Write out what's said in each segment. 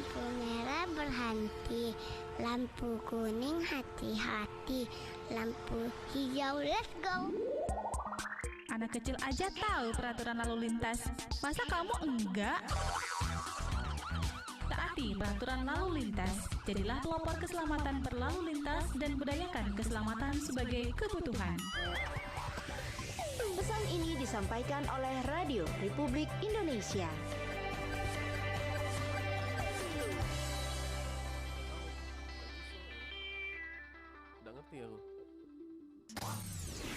Lampu merah berhenti, lampu kuning hati-hati, lampu hijau let's go. Anak kecil aja tahu peraturan lalu lintas. Masa kamu enggak? Taati peraturan lalu lintas. Jadilah pelopor keselamatan berlalu lintas dan budayakan keselamatan sebagai kebutuhan. Pesan ini disampaikan oleh Radio Republik Indonesia. Udah ngerti aku.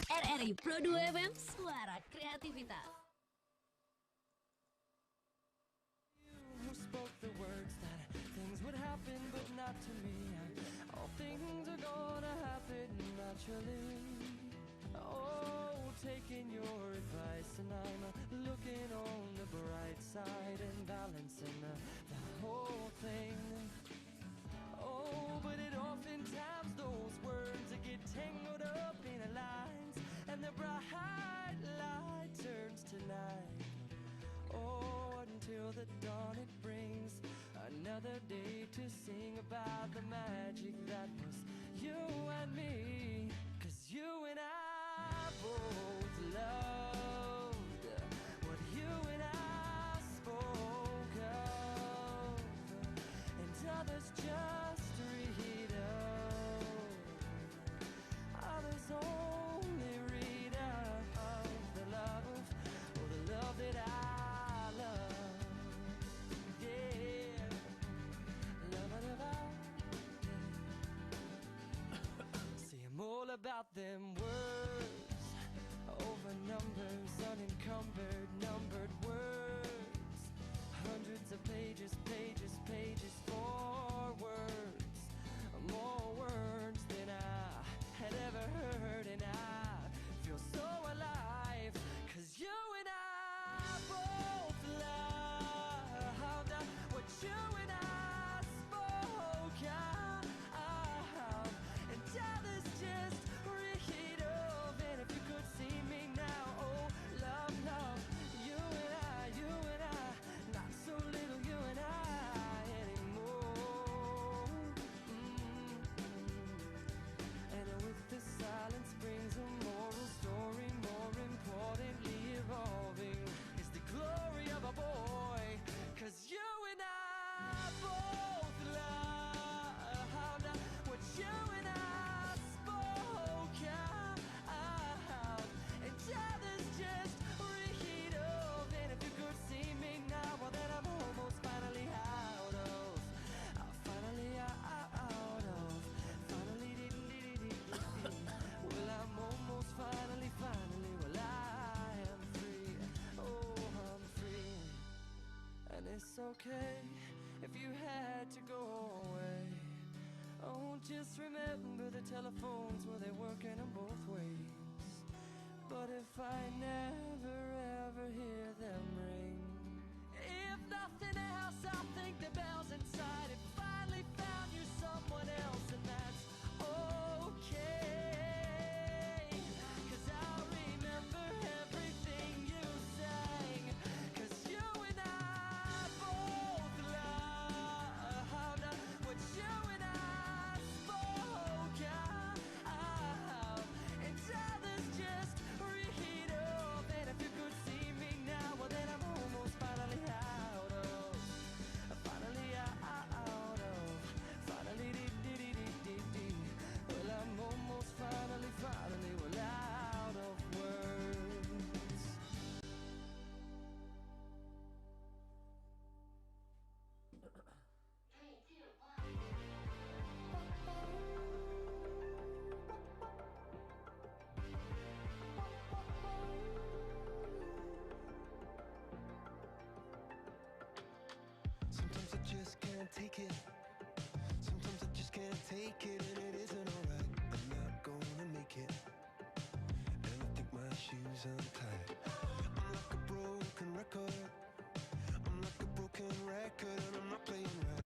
RRI Pro 2 FM, suara kreativitas. Who spoke the words that things would happen but not to me. All things are gonna happen naturally. Oh, taking your advice and I'm looking on the bright side and balancing the whole thing. Oh, but it oftentimes those words that get tangled up in lines and the bright light turns to night. Oh, until the dawn it brings another day to sing about the magic that was you and me. 'Cause you and I both loved what you and I spoke of, and others just read of. Others only read of the love, or the love that I love. Yeah, love it about. See, I'm all about them words, over numbers, unencumbered, numbered words. Hundreds of pages, pages, pages for words. More words than I had ever heard, and I feel so alive. 'Cause you and I both loved what you and I spoke of, and others just read of. And if you could see me now, oh, love, love, you and I, not so little you and I anymore. And with the silence brings a moral story, more importantly evolving is the glory of a boy. 'Cause you and I both loved what you and I spoke of, and others just read of. And if you could see me now, well then I'm almost finally out of, finally out of, finally well I'm almost finally, well I am free, oh I'm free. And it's okay if you had to go away. Oh, just remember the telephones, well they're working on both ways. But if I never ever hear them ring, if nothing else I'll think the bells inside it finally found you someone else, and that's okay. 'Cause I'll remember everything you sang. 'Cause you and I both loved what you and I spoke of, and others just read of. And if you could see me now, well then I'm almost finally out of, finally out of, finally dee. Well I'm almost finally, well out of words. Sometimes I just can't take it. Sometimes I just can't take it, and it isn't alright. I'm not gonna make it, and I think my shoes untied. I'm like a broken record. I'm like a broken record, and I'm not playing right.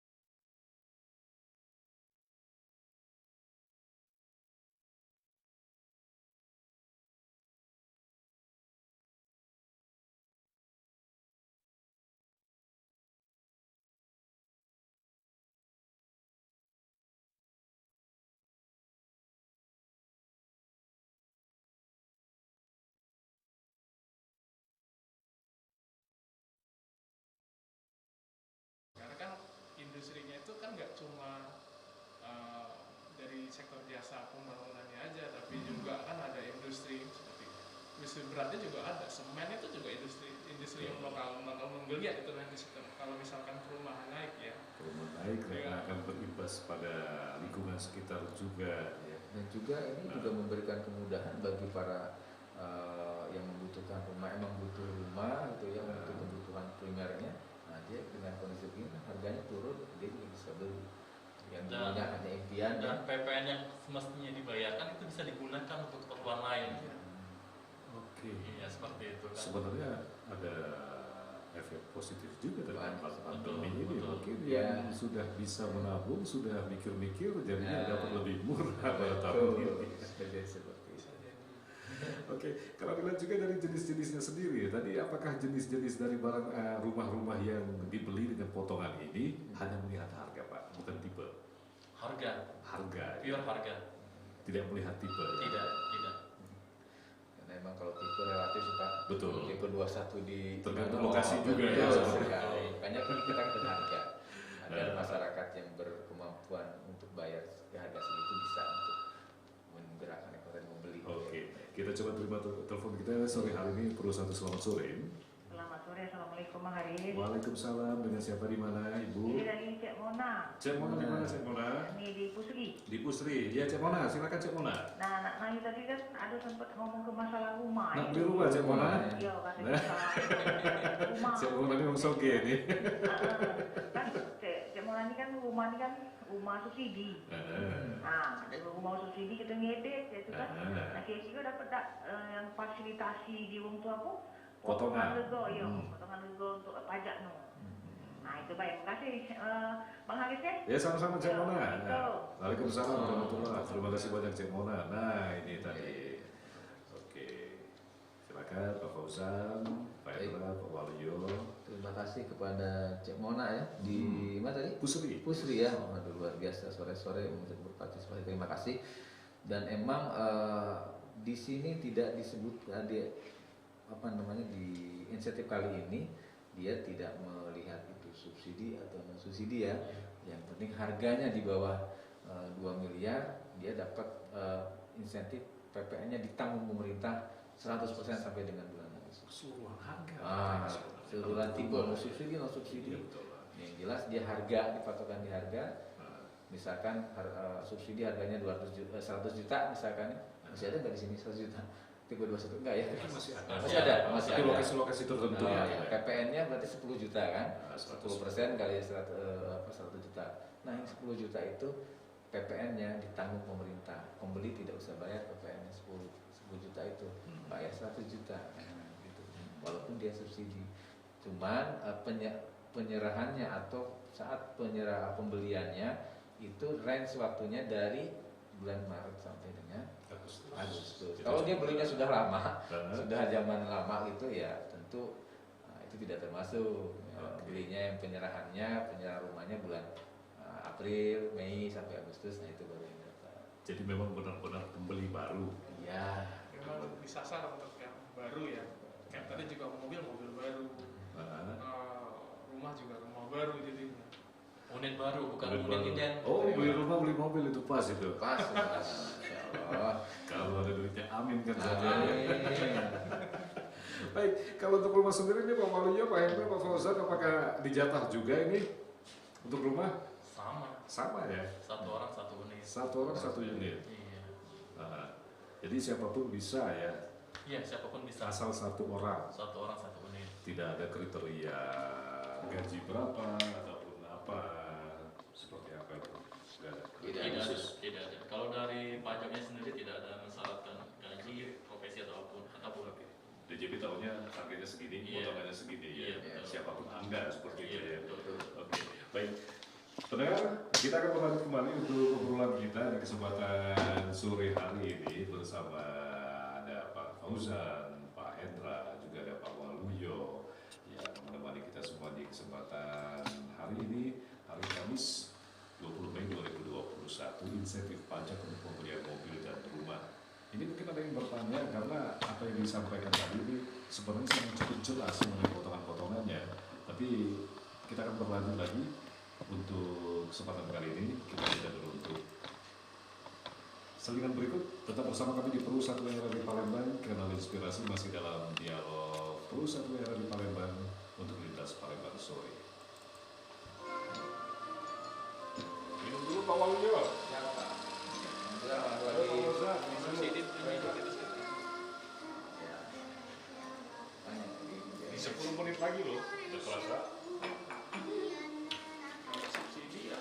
itu kan nggak cuma dari sektor jasa pembangunannya aja, tapi juga kan ada industri seperti industri beratnya juga ada, semen itu juga industri yang bakal menggeliat itu nanti kalau misalkan perumahan naik ya. Perumahan naik karena akan berimbas pada lingkungan sekitar juga ya. Dan juga ini juga memberikan kemudahan bagi para yang membutuhkan rumah, emang butuh rumah gitu ya, untuk kebutuhan primernya. Nah dia dengan kondisi begini harganya turun, dia juga bisa beli. Yang dulunya hanya impian dan PPN yang semestinya dibayarkan itu bisa digunakan untuk keperluan lain. Oke. Iya seperti itu kan. Sebenarnya ada efek positif juga dengan pandemi ini. Mungkin ya. yang sudah bisa menabung, sudah mikir-mikir, jadinya dapat lebih murah pada tahun ini. Oke, kalau dilihat juga dari jenis-jenisnya sendiri, tadi apakah jenis-jenis dari barang rumah-rumah yang dibeli dengan potongan ini hanya melihat harga Pak, bukan tipe? Harga. Pure harga. Tidak melihat tipe? Tidak. Karena emang kalau tipe relatif Pak. Betul. Tipe 21 di tergantung lokasi juga ya. Makanya kita ke harga. Agar masyarakat yang berkemampuan untuk bayar harga segitu bisa untuk menggerakkan ekonomi membeli. Oke. Kita coba terima telepon kita sore hari ini. Perusahaan selamat sore. Selamat sore, assalamualaikum Bang Haris. Waalaikumsalam. Dengan siapa di mana Ibu? Ini dari Cek Mona. Cek Mona di mana Cek Mona? Ini di Pusri. Di Pusri. Ya Cek Mona, silakan Cek Mona. Nah, Nak Nayu tadi kan ada sempat ngomong ke masalah rumah. Nak beli rumah Cek Mona? Iya, katanya masalah rumah. Cek Mona ini soge nih. Kan Cek Mona ini kan rumah subsidi. Nah, dari rumah subsidi kita ngedek itu kan. Nah, kira-kira dapat tak yang fasilitasi di rumah tu apa? Potongan rego, ya. Potongan rego untuk pajak no. Nah, itu baik. Terima kasih Bang Haris ya. Ya, sama-sama Cek Mona. Waalaikumsalam warahmatullahi wabarakatuh. Terima kasih banyak Cek Mona. Nah, ini tadi. Oke. Silakan Pak Fauzan, Pak Hendra, Pak Waluyo. Terima kasih kepada Cek Mona ya di mana tadi? Pusri ya. Waduh luar biasa sore-sore untuk berpartisipasi. Terima kasih. Dan emang di sini tidak disebut di insentif kali ini dia tidak melihat itu subsidi atau non subsidi ya. Yang penting harganya di bawah 2 miliar dia dapat insentif PPN-nya ditanggung pemerintah 100% sampai dengan bulan Agustus. Keseluruhan harga. Keseluruhan tipe non subsidi. Yang jelas dia harga dipatokan di harga. Misalkan subsidi harganya 100 juta misalkan. Masih ada nggak di sini 100 juta? Tipe 21 enggak ya? Masih ada. Lokasi-lokasi tertentu. PPN-nya berarti 10 juta kan? 10% kali 100 juta. Nah, yang 10 juta itu PPN-nya ditanggung pemerintah. Pembeli tidak usah bayar PPN-nya 10 juta itu. Bayar 100 juta. Gitu. Walaupun dia subsidi. Cuman penyerahannya atau saat pembeliannya itu range waktunya dari bulan Maret sampai dengan Agustus. Kalau dia belinya sudah lama, sudah zaman lama gitu ya tentu itu tidak termasuk. Belinya yang penyerahan rumahnya bulan April, Mei sampai Agustus, nah itu baru yang dapat. Jadi memang benar-benar pembeli baru. Iya. Memang disasar untuk yang baru ya. Kayak tadi juga mobil baru. Rumah juga rumah baru jadinya. Unit baru bukan unit identik. Oh, beli rumah beli mobil itu pas itu. Pas. Kalau ada duitnya amin kan saja. Baik, kalau untuk rumah sendiri ini Pak Waluyo, Pak Hendra, Pak Fauzan, apakah dijatah juga ini untuk rumah? Sama ya. Satu orang satu unit. Satu orang satu unit. Iya. Jadi siapapun bisa ya. Iya, siapapun bisa. Asal satu orang. Satu orang satu unit. Tidak ada kriteria gaji berapa ataupun apa seperti apa itu. Tidak ada. Kalau dari pajaknya sendiri tidak ada mensyaratkan gaji, profesi ataupun. DJP tahunya harganya segini, potongannya segini ya. Siapapun Anda seperti itu ya. Oke. Baik. Pendengar, kita akan berlanjut kembali untuk obrolan kita di kesempatan sore hari ini bersama ada Pak Fauzan, Pak Hendra, juga ada Pak Waluyo yang menemani kita semua di kesempatan hari ini, hari Kamis 20 Mei 2021, insentif pajak untuk pembelian mobil dan rumah. Ini mungkin ada yang bertanya karena apa yang disampaikan tadi ini sebenarnya sangat cukup jelas mengenai potongan-potongannya. Tapi kita akan berlanjut lagi. untuk kesempatan kali ini kita sudah dulu untuk salingan berikut. Tetap bersama kami di Pro 1 Era di Palembang, kanal inspirasi masih dalam dialog Pro 1 Era di Palembang untuk lintas Palembang sore. Minum dulu Pak Waluyo. Ya Pak. Di 10 menit lagi loh, udah terasa. Subsidi ya.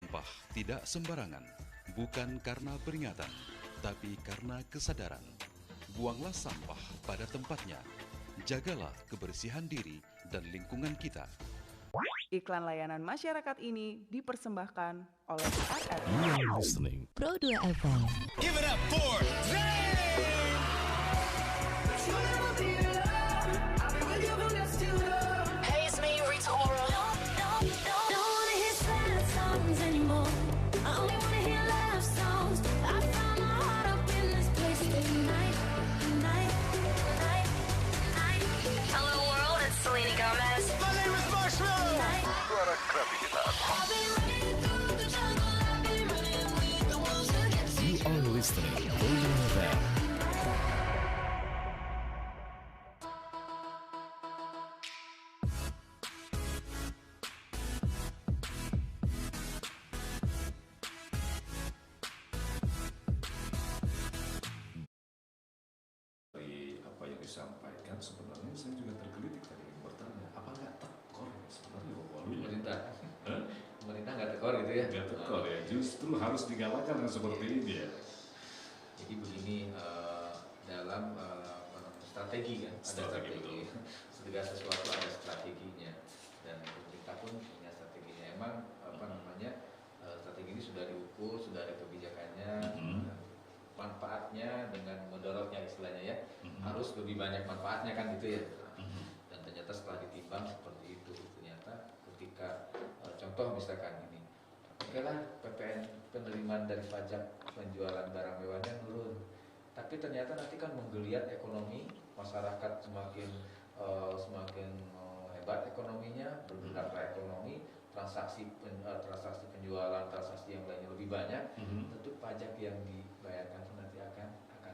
Sampah tidak sembarangan, bukan karena peringatan, tapi karena kesadaran. Buanglah sampah pada tempatnya. Jagalah kebersihan diri dan lingkungan kita. Iklan layanan masyarakat ini dipersembahkan oleh ARR. You are listening Pro 2 FM. Give it up for Hey, it's me, Rita Ora. Don't wanna hear sad songs anymore. I only wanna hear love songs. I found my heart up in this place tonight. Hello world, it's Selena Gomez. My name is Marshmallow. Suara Kreativitas. You are listening Pro 2 FM. Dari apa yang disampaikan sebenarnya saya juga tergelitik tadi bertanya, apa nggak tekor sebenarnya Pak Waluyo? Pemerintah. Pemerintah nggak tekor gitu ya? Nggak tekor ya, justru harus digalakkan yang seperti ini ya. Jadi begini, dalam strategi kan, ada strategi. Segala sesuatu ada strateginya, dan pemerintah pun punya strateginya. Emang strategi ini sudah diukur, sudah ada kebijakannya. Manfaatnya dengan mudaratnya istilahnya ya, harus lebih banyak manfaatnya kan gitu ya. Dan ternyata setelah ditimbang seperti itu, ternyata ketika contoh misalkan ini, oke lah PPN penerimaan dari pajak penjualan barang mewahnya turun, tapi ternyata nanti kan menggeliat ekonomi masyarakat, semakin hebat ekonominya, bergeraklah ekonomi, transaksi penjualan, transaksi yang lainnya lebih banyak, tentu pajak yang dibayarkan pun nanti akan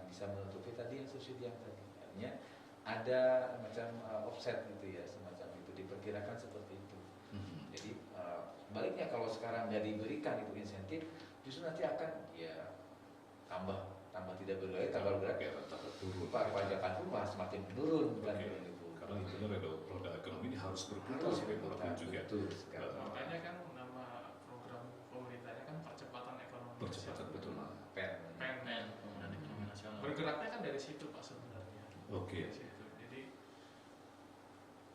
bisa menutupi tadi yang subsidi yang tadi. Artinya ada macam offset gitu ya, semacam itu diperkirakan seperti itu. Jadi baliknya kalau sekarang nggak diberikan itu insentif, justru nanti akan ya tambah tidak bergaya, tambah berat ya, turun. Pajakan pun malah semakin menurun kan gitu. Karena intinya roda ekonomi ini harus berputar juga. Makanya kan nama program pemerintahnya kan percepatan ekonomi. Percepatan betul. PEN. Dan ekonomi nasional. Bergeraknya kan dari situ Pak sebenarnya. Oke. Dari situ. Jadi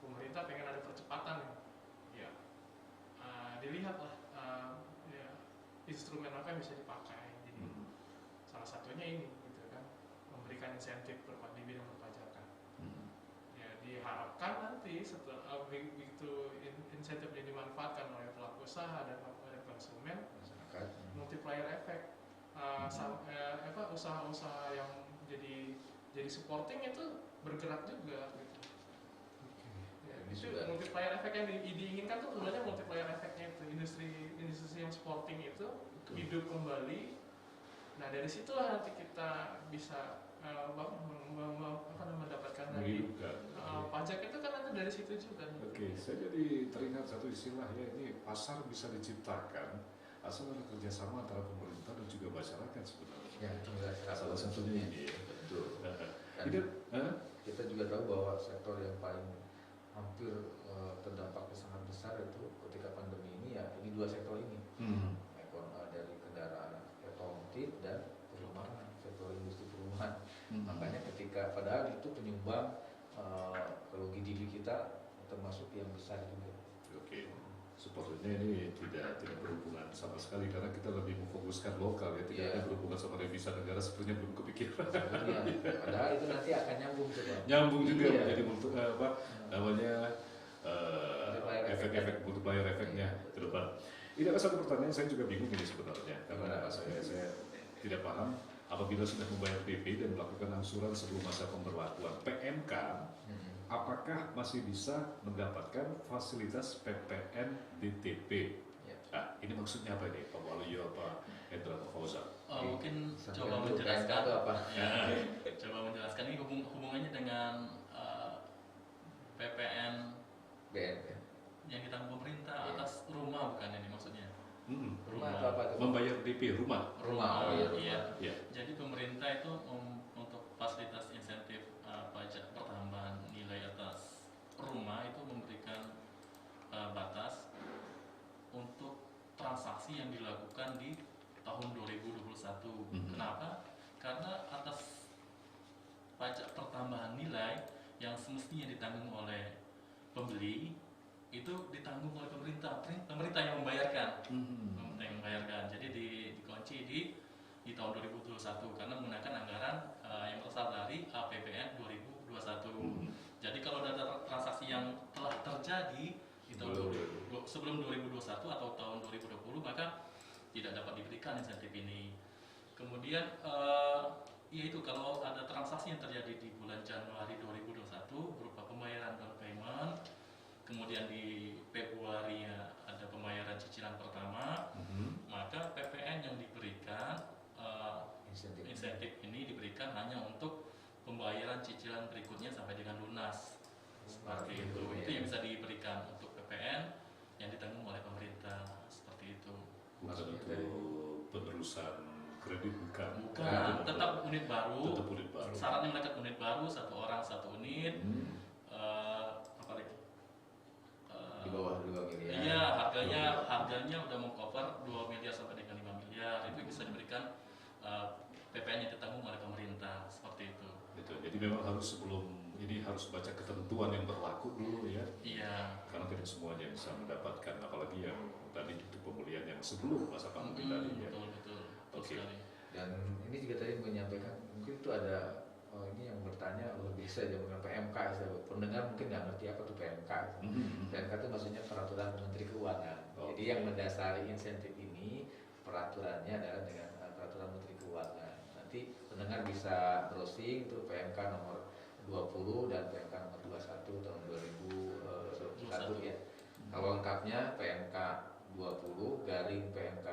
pemerintah pengen ada percepatan ya. Dilihatlah ya, instrumen apa yang bisa dipakai. Jadi salah satunya ini gitu kan, memberikan insentif di bidang perpajakan. Ya diharapkan nanti setelah begitu insentifnya dimanfaatkan oleh pelaku usaha dan oleh konsumen, multiplier effect. Usaha-usaha yang jadi supporting itu bergerak juga gitu. Ya, itu multiplier effect yang diinginkan tuh sebenarnya multiplier effect-nya itu industri yang supporting itu hidup kembali. Nah dari situlah nanti kita bisa mendapatkan dari menghidupkan. pajak itu kan ada dari situ juga. Oke, saya jadi teringat satu istilah ya, ini pasar bisa diciptakan asal ada kerjasama antara pemerintah dan juga masyarakat sebenarnya. Ya, salah satunya ini ya. Betul. Tidak, kita juga tahu bahwa sektor yang paling hampir terdampaknya sangat besar itu ketika pandemi ini ya ini dua sektor ini. Dari kendaraan otomotif dan perumahan, sektor industri perumahan. Makanya ketika padahal itu penyumbang kalau GDP kita termasuk yang besar juga. Oke, sepertinya ini tidak berhubungan sama sekali karena kita lebih memfokuskan lokal ya, tidak ada berhubungan sama devisa negara, sepertinya belum kepikiran. Padahal itu nanti akan nyambung juga. Nyambung juga menjadi apa namanya efek-efek multiplier efeknya ke depan. Ini ada satu pertanyaan saya juga bingung ini sebenarnya karena saya tidak paham apabila sudah membayar PP dan melakukan angsuran sebelum masa pemberlakuan PMK, apakah masih bisa mendapatkan fasilitas PPN DTP? Nah, ini maksudnya apa ini, Pak Waluyo, Pak Hendra, Pak Fauzan? Mungkin coba menjelaskan. Coba menjelaskan ini hubungannya dengan PPN yang ditanggung pemerintah atas rumah, bukan ini maksudnya? Rumah atau apa? Membayar DP rumah. Iya. Jadi pemerintah itu untuk fasilitas insentif pajak pertambahan nilai atas rumah itu memberikan batas untuk transaksi yang dilakukan di tahun 2021. Kenapa? Karena atas pajak pertambahan nilai yang semestinya ditanggung oleh pembeli itu ditanggung oleh pemerintah yang membayarkan. Pemerintah yang membayarkan. Jadi dikunci di tahun 2021 karena menggunakan anggaran yang berasal dari APBN 2021. Jadi kalau ada transaksi yang telah terjadi di tahun sebelum 2021 atau tahun 2020 maka tidak dapat diberikan insentif ini. Kemudian yaitu kalau ada transaksi yang terjadi di bulan Januari 2021 berupa pembayaran down payment, kemudian di Februari ada pembayaran cicilan pertama, maka PPN yang diberikan insentif ini diberikan hanya untuk pembayaran cicilan berikutnya sampai dengan lunas. Seperti itu. Itu yang bisa diberikan untuk PPN yang ditanggung oleh pemerintah, seperti itu. Bukan untuk penerusan kredit, bukan. Tetap unit baru. Tetap unit baru. Syaratnya mereka unit baru, satu orang satu unit. Apa lagi? Di bawah 2 miliar. Iya, harganya udah mengcover 2 miliar sampai dengan 5 miliar. Itu bisa diberikan PPN yang ditanggung oleh pemerintah, seperti itu. Gitu. Jadi memang harus sebelum ini harus baca ketentuan yang berlaku dulu ya. Iya. Karena tidak semuanya bisa mendapatkan, apalagi yang tadi itu pemulihan yang sebelum masa pandemi tadi ya. Betul. Oke. Dan ini juga tadi menyampaikan mungkin itu ada ini yang bertanya lebih saja mengenai PMK. Pendengar mungkin nggak ngerti apa itu PMK. PMK itu maksudnya peraturan Menteri Keuangan. Jadi yang mendasari insentif ini peraturannya adalah dengan peraturan Menteri Keuangan. Nanti pendengar bisa browsing itu PMK nomor 20 dan PMK nomor 21 tahun 2021 ya. Kalau lengkapnya PMK 20 garing PMK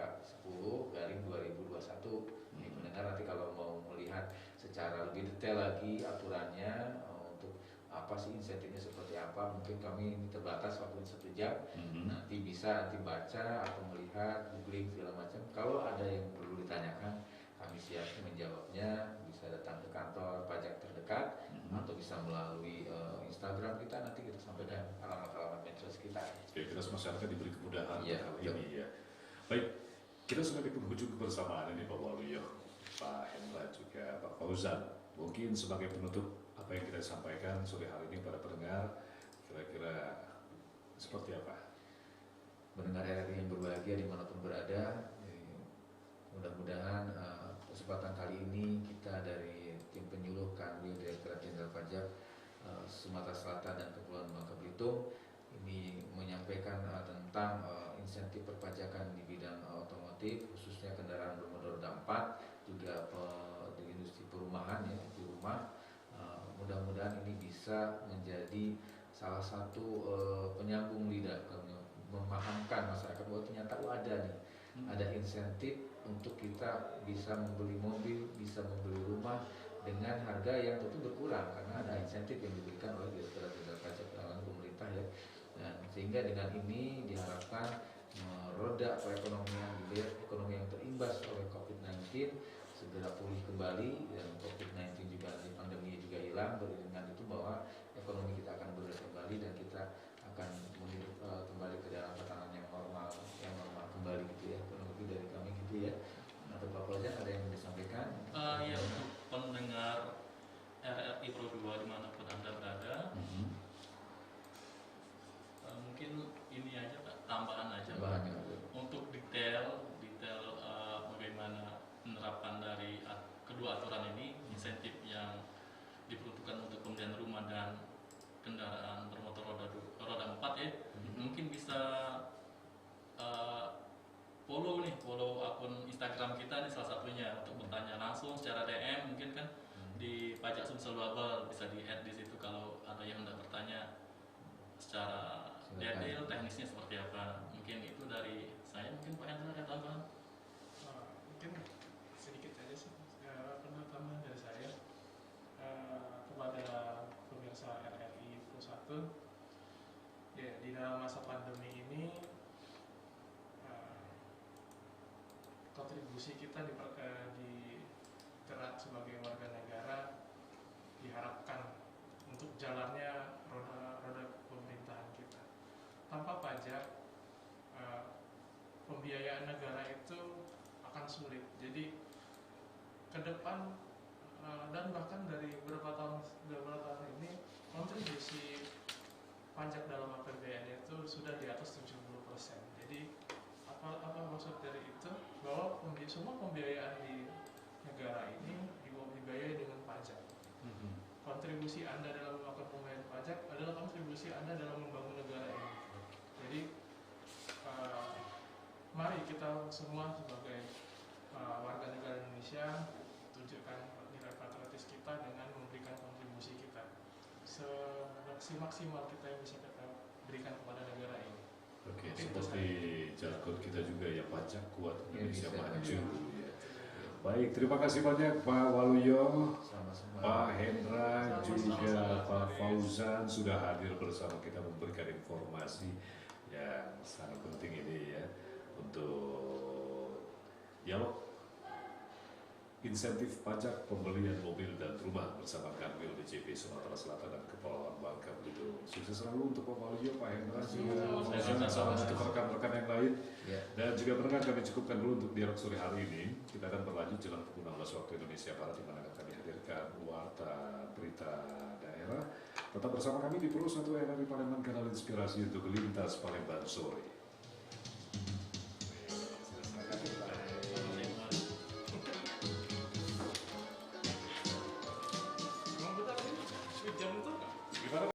10 garing 2021. Ini pendengar nanti kalau mau melihat secara lebih detail lagi aturannya untuk apa sih insentifnya seperti apa, mungkin kami ini terbatas waktu 1 jam. Nanti bisa baca atau melihat, googling segala macam. Kalau ada yang perlu ditanyakan, kami siap menjawabnya. Bisa datang ke kantor pajak terdekat atau bisa melalui Instagram kita, nanti kita sampaikan alamat-alamat medsos kita. Kita masyarakat diberi kemudahan kali ini ya. Baik, kita sudah di penghujung kebersamaan ini Pak Waluyo, Pak Hendra juga Pak Fauzan. Mungkin sebagai penutup apa yang kita sampaikan sore hari ini pada pendengar kira-kira seperti apa? Mendengar RRI yang berbahagia dimanapun berada, mudah-mudahan kesempatan kali ini kita dari tim penyuluh Kanwil Direktorat Jenderal Pajak Sumatera Selatan dan Kepulauan Bangka Belitung ini menyampaikan tentang insentif perpajakan di bidang otomotif, khususnya kendaraan bermotor roda 4, juga di industri perumahan ya, di rumah. Mudah-mudahan ini bisa menjadi salah satu penyambung lidah, memahamkan masyarakat bahwa ternyata ada nih, ada insentif untuk kita bisa membeli mobil, bisa membeli rumah dengan harga yang tentu berkurang karena ada insentif yang diberikan oleh Direktorat Jenderal Pajak Keuangan pemerintah ya. Dan sehingga dengan ini diharapkan roda perekonomian gitu ya, ekonomi yang terimbas oleh COVID-19 segera pulih kembali, dan COVID-19 juga di pandemi juga hilang. Dengan itu bahwa ekonomi kita akan bergerak kembali dan kita akan menghidup kembali ke dalam tatanan yang normal kembali gitu ya. Kurang lebih dari kami gitu ya. Atau Pak Fauzan ada yang disampaikan? Ya, untuk pendengar RRI Pro 2 dimanapun Anda berada, mungkin ini aja Pak, tambahan aja untuk detail bagaimana penerapan dari kedua aturan ini, insentif yang diperuntukkan untuk pembelian rumah dan kendaraan bermotor roda 4 ya, mungkin bisa follow akun Instagram kita nih salah satunya untuk bertanya langsung secara DM mungkin kan di Pajak Sumsel Babel, bisa di-add di situ kalau ada yang hendak bertanya secara detail teknisnya seperti apa. Mungkin itu dari saya, mungkin Pak Hendra ada tambahan? Mungkin sedikit aja sih tambahan dari saya kepada pemirsa RRI Pro 1 ya, di dalam masa pandemi ini kontribusi kita dijerat sebagai warga negara diharapkan untuk jalannya roda pemerintahan kita. Tanpa pajak, pembiayaan negara itu akan sulit. Jadi ke depan dan bahkan dari beberapa tahun ini kontribusi pajak dalam APBN itu sudah di atas 70%. Jadi apa maksud dari itu? Bahwa semua pembiayaan di negara ini dibiayai dengan pajak. Kontribusi Anda dalam melakukan pembayaran pajak adalah kontribusi Anda dalam membangun negara ini. Jadi mari kita semua sebagai warga negara Indonesia tunjukkan nilai patriotis kita dengan memberikan kontribusi kita semaksimal kita yang bisa kita berikan kepada negara ini. Oke, seperti jargon kita juga ya, pajak kuat Indonesia maju. Ya. Baik, terima kasih banyak Pak Waluyo, Pak Hendra, juga Pak Fauzan sudah hadir bersama kita memberikan informasi yang sangat penting ini ya untuk insentif pajak pembelian mobil dan rumah bersama Kanwil DJP Sumatera Selatan dan Kepulauan Bangka Belitung. Sukses selalu untuk Pak Waluyo, Pak Hendra, sama untuk rekan-rekan yang lain. Dan juga pendengar, kami cukupkan dulu untuk dialog sore hari ini. Kita akan berlanjut jelang pukul 16 waktu Indonesia Barat, di mana kami hadirkan warta berita daerah. Tetap bersama kami di Pro 1 RRI Palembang, kanal inspirasi untuk lintas Palembang sore.